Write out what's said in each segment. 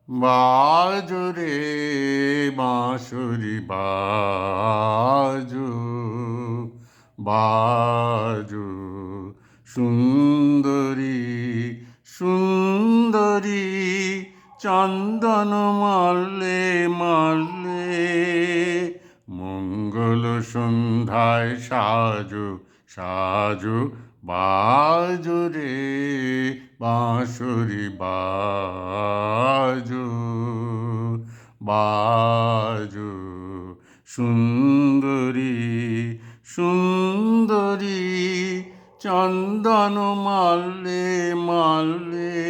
বাজো রে বাঁশরি বাজো, বাজো সুন্দরী সুন্দরী, চন্দন মাল্লে মাল্লে, মঙ্গল সন্ধ্যায় সাজো সাজো, বাজো রে বাঁশরি বাজো, বাজো সুন্দরী সুন্দরী, চন্দন মাল্লে মাল্লে,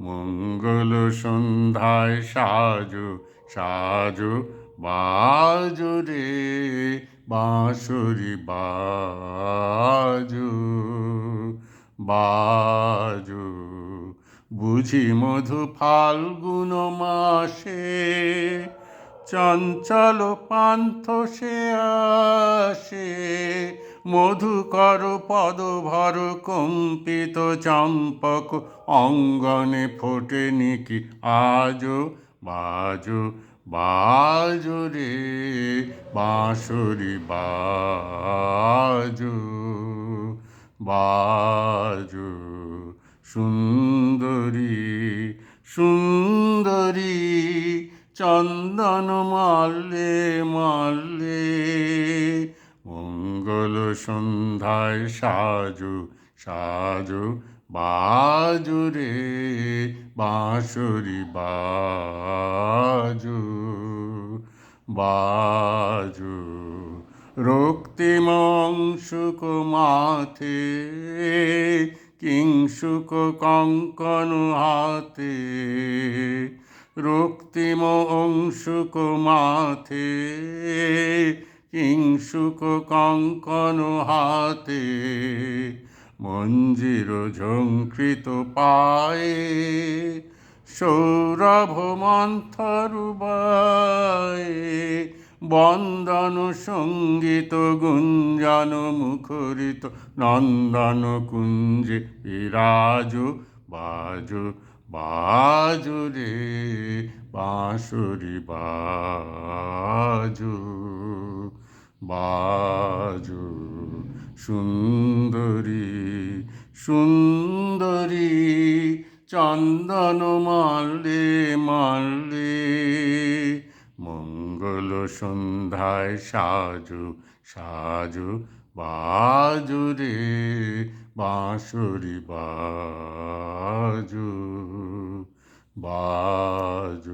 মঙ্গল সন্ধ্যায় সাজো সাজো, বাজো রে বাঁশরি বাজো, বাজো। বুঝি মধু ফাল্গুন মাসে, চঞ্চল পান্থ সে আসে, মধুকর পদভর কম্পিত চম্পক অঙ্গনে ফোটেনি কি আজো, বাজো বাজো রে বাঁশরি বাজো, বাজো সুন্দরী সুন্দরী, চন্দন মাল্লে মাল্লে, মঙ্গল সন্ধ্যায় সাজো সাজো, বাজো রে বাঁশরি বাজো, বাজো। রক্তিম অংশুক মাথে, কিংশুক কঙ্কন হাতে, রক্তিম অংশুক মাথে, কিংশুক কঙ্কন হাতে, মঞ্জির ঝঙ্কৃত পায়ে, সৌরভ মন্থর বায়ে, বন্দন সঙ্গীত গুঞ্জন মুখরিত, নন্দন কুঞ্জে বিরাজো, বাজো বাজো রে বাঁশরি বাজো, বাজো সুন্দরী সুন্দরী, চন্দন মাল্লে মাল্লে, মঙ্গল সন্ধ্যায় সাজো সাজো, বাজো রে বাঁশরি বাজো, বাজো।